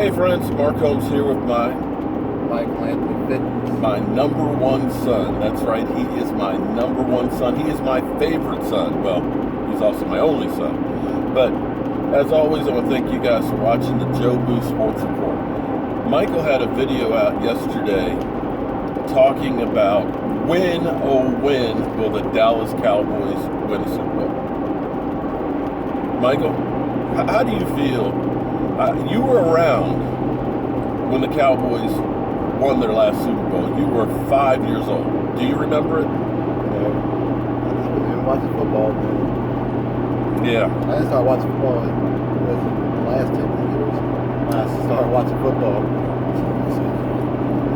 Hey friends, Mark Holmes here with my number one son. That's right, he is my number one son. He is my favorite son. Well, he's also my only son. But as always, I want to thank you guys for watching the Joe Boo Sports Report. Michael had a video out yesterday talking about when, oh when, will the Dallas Cowboys win a Super Bowl? Michael, how do you feel? You were around when the Cowboys won their last Super Bowl. You were 5 years old. Do you remember it? Yeah. I was been watching football then. Yeah. I didn't start watching football in the last 10 years. I started watching football.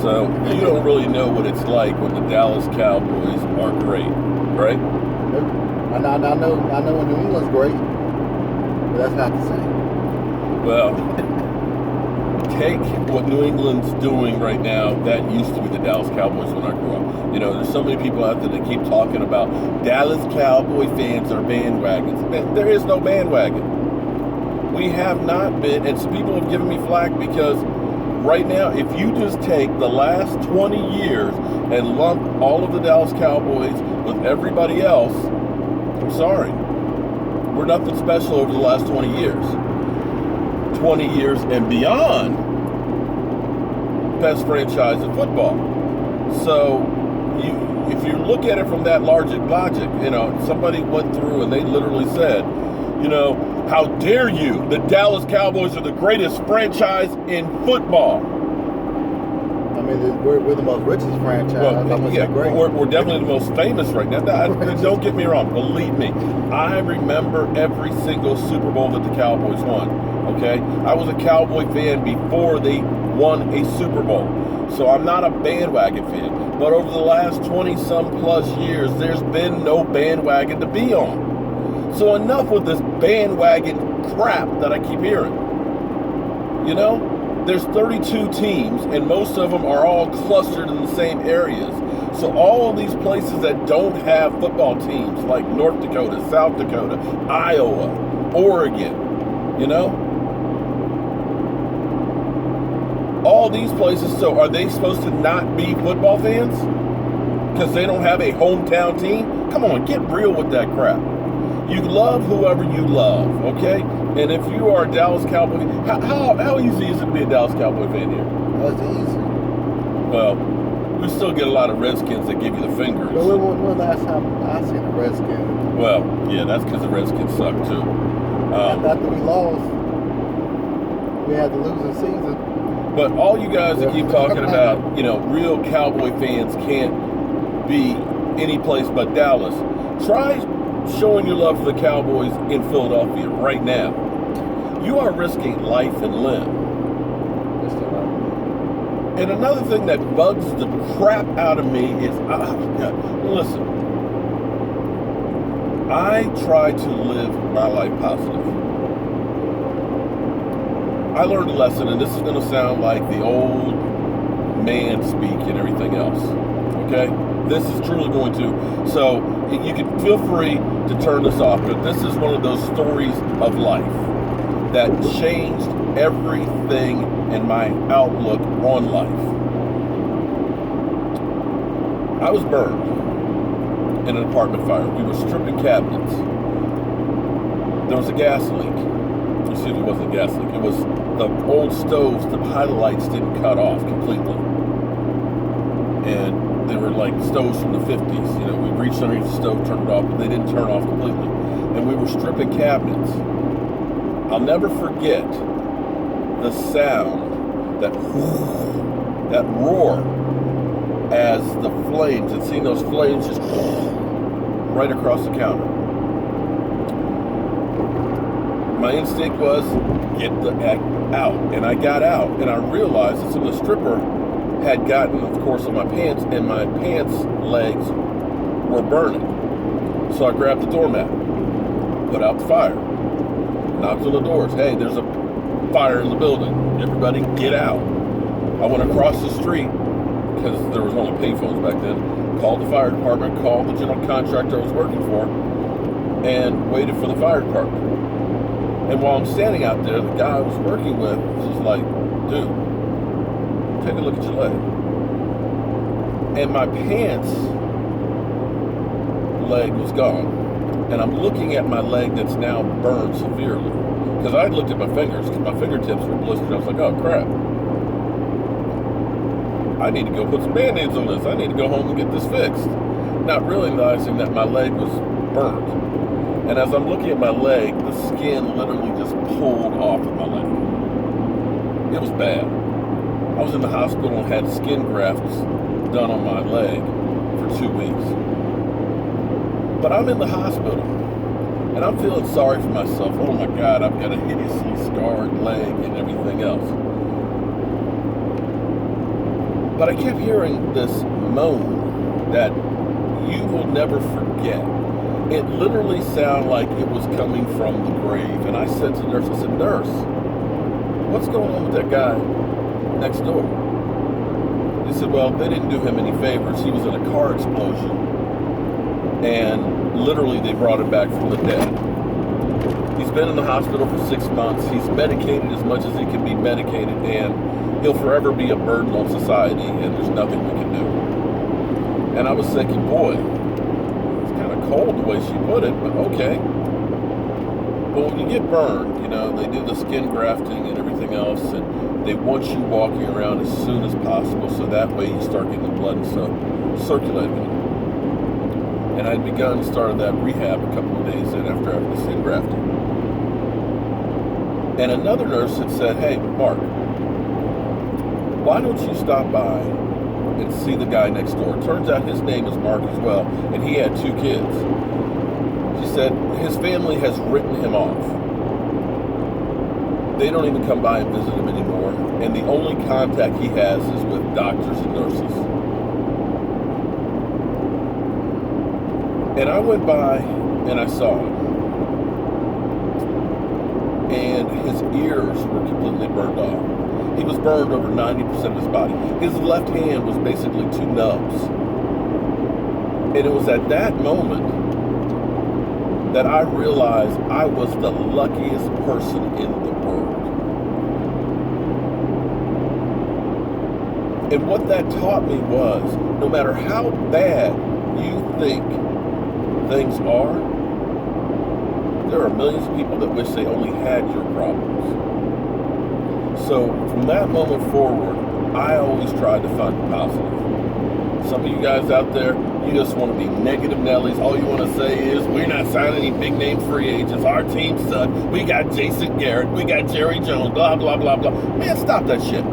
So you don't really know what it's like when the Dallas Cowboys are great, right? I know when New England's great, but that's not the same. Well, take what New England's doing right now. That used to be the Dallas Cowboys when I grew up. You know, there's so many people out there that keep talking about Dallas Cowboy fans are bandwagons. Man, there is no bandwagon. We have not been, and some people have given me flack because right now, if you just take the last 20 years and lump all of the Dallas Cowboys with everybody else, I'm sorry. We're nothing special over the last 20 years. 20 years and beyond, best franchise in football. So if you look at it from that logic, you know, somebody went through and they literally said, you know, how dare you? The Dallas Cowboys are the greatest franchise in football. I mean, we're the most richest franchise. Well, yeah, we're definitely the most famous right now. Don't get me wrong. Believe me, I remember every single Super Bowl that the Cowboys won. Okay, I was a Cowboy fan before they won a Super Bowl, so I'm not a bandwagon fan. But over the last 20-some plus years, there's been no bandwagon to be on. So enough with this bandwagon crap that I keep hearing. You know, there's 32 teams, and most of them are all clustered in the same areas. So all of these places that don't have football teams, like North Dakota, South Dakota, Iowa, Oregon, you know, all these places, so are they supposed to not be football fans? Because they don't have a hometown team? Come on, get real with that crap. You love whoever you love, okay? And if you are a Dallas Cowboy, how easy is it to be a Dallas Cowboy fan here? That's easy. Well, we still get a lot of Redskins that give you the fingers. But when last time I seen a Redskin? Well, yeah, that's because the Redskins suck too. After we lost, we had the losing season. But all you guys that keep talking about, you know, real Cowboy fans can't be any place but Dallas. Try showing your love for the Cowboys in Philadelphia right now. You are risking life and limb. And another thing that bugs the crap out of me is, listen, I try to live my life positive. I learned a lesson, and this is going to sound like the old man speak and everything else, okay? This is truly going to. So you can feel free to turn this off, but this is one of those stories of life that changed everything in my outlook on life. I was burned in an apartment fire. We were stripping cabinets. There was a gas leak. Excuse me, it wasn't a gas leak. It was the old stoves, the pilot lights didn't cut off completely. And they were like stoves from the 50s. You know, we reached underneath the stove, turned it off, but they didn't turn off completely. And we were stripping cabinets. I'll never forget the sound, that roar as the flames, and seeing those flames just right across the counter. My instinct was, get the heck out. And I got out, and I realized that some of the stripper had gotten, of course, on my pants, and my pants legs were burning. So I grabbed the doormat, put out the fire, knocked on the doors. Hey, there's a fire in the building. Everybody get out. I went across the street, because there was only payphones back then, called the fire department, called the general contractor I was working for, and waited for the fire department. And while I'm standing out there, the guy I was working with was just like, dude, take a look at your leg. And my pants leg was gone. And I'm looking at my leg that's now burned severely. Because I looked at my fingers, because my fingertips were blistered. I was like, oh crap. I need to go put some Band-Aids on this. I need to go home and get this fixed. Not realizing that my leg was burnt. And as I'm looking at my leg, the skin literally just pulled off of my leg. It was bad. I was in the hospital and had skin grafts done on my leg for 2 weeks. But I'm in the hospital, and I'm feeling sorry for myself. Oh my God, I've got a hideously scarred leg and everything else. But I kept hearing this moan that you will never forget. It literally sounded like it was coming from the grave. And I said to the nurse, I said, nurse, what's going on with that guy next door? They said, well, they didn't do him any favors. He was in a car explosion. And literally they brought him back from the dead. He's been in the hospital for 6 months. He's medicated as much as he can be medicated, and he'll forever be a burden on society, and there's nothing we can do. And I was thinking, boy, it's kind of cold the way she put it, but okay. But when you get burned, you know, they do the skin grafting and everything else, and they want you walking around as soon as possible, so that way you start getting the blood and stuff circulating. And I'd begun started that rehab a couple of days in after having the skin grafting. And another nurse had said, hey, Mark, why don't you stop by and see the guy next door? It turns out his name is Mark as well, and he had 2 kids. She said his family has written him off. They don't even come by and visit him anymore, and the only contact he has is with doctors and nurses. And I went by and I saw him. And his ears were completely burned off. He was burned over 90% of his body. His left hand was basically 2 nubs. And it was at that moment that I realized I was the luckiest person in the world. And what that taught me was, no matter how bad you think things are, there are millions of people that wish they only had your problems. So from that moment forward, I always tried to find the positive. Some of you guys out there, you just want to be negative Nellies. All you want to say is, we're not signing any big name free agents. Our team sucks. We got Jason Garrett. We got Jerry Jones. Blah, blah, blah, blah. Man, stop that shit.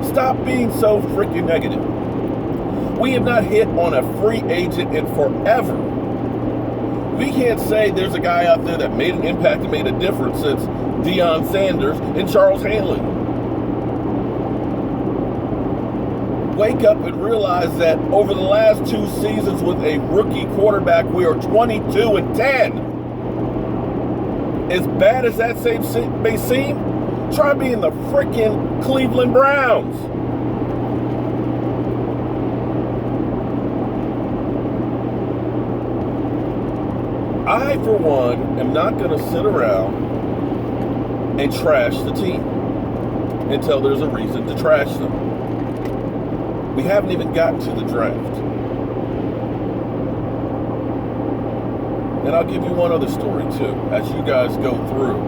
Stop being so freaking negative. We have not hit on a free agent in forever. We can't say there's a guy out there that made an impact and made a difference since Deion Sanders and Charles Hanley. Wake up and realize that over the last 2 seasons with a rookie quarterback, we are 22-10. As bad as that may seem, try being the freaking Cleveland Browns. I, for one, am not going to sit around and trash the team until there's a reason to trash them. We haven't even gotten to the draft. And I'll give you one other story, too, as you guys go through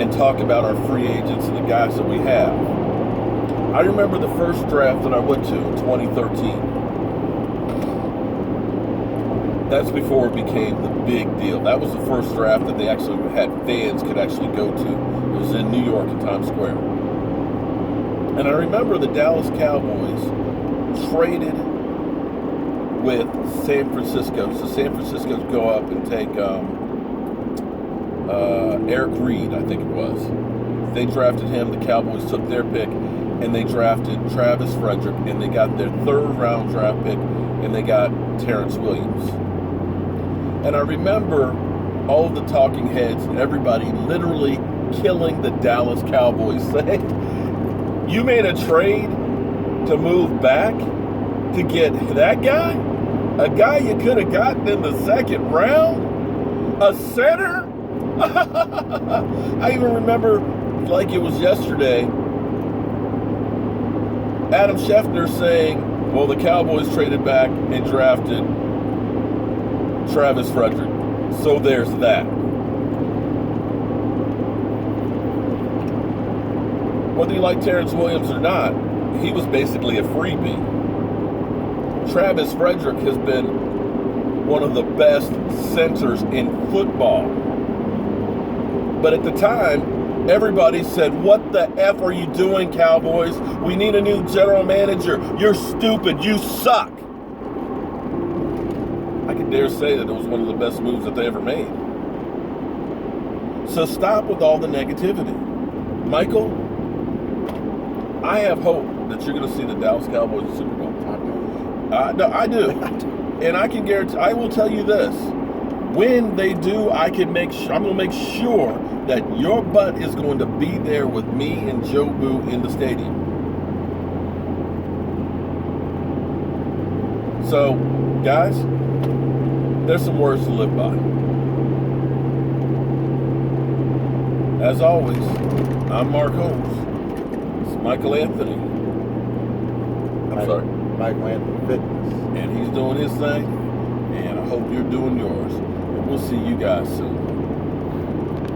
and talk about our free agents and the guys that we have. I remember the first draft that I went to in 2013. That's before it became the big deal. That was the first draft that they actually had fans could actually go to. It was in New York in Times Square. And I remember the Dallas Cowboys traded with San Francisco. So San Francisco would go up and take Eric Reed, I think it was. They drafted him. The Cowboys took their pick, and they drafted Travis Frederick, and they got their 3rd round draft pick, and they got Terrence Williams. And I remember all of the talking heads and everybody literally killing the Dallas Cowboys, saying, you made a trade to move back to get that guy? A guy you could have gotten in the 2nd round? A center? I even remember, like it was yesterday, Adam Schefter saying, well, the Cowboys traded back and drafted Travis Frederick. So there's that. Whether you like Terrence Williams or not, he was basically a freebie. Travis Frederick has been one of the best centers in football. But at the time, everybody said, what the F are you doing, Cowboys? We need a new general manager. You're stupid. You suck. I can dare say that it was one of the best moves that they ever made. So stop with all the negativity. Michael, I have hope that you're going to see the Dallas Cowboys in the Super Bowl. No, I do. And I can guarantee, I will tell you this. When they do, I'm going to make sure that your butt is going to be there with me and Joe Boo in the stadium. So, guys, there's some words to live by. As always, I'm Mark Holmes. It's Michael Anthony. Michael Anthony Fitness. And he's doing his thing, and I hope you're doing yours. And we'll see you guys soon.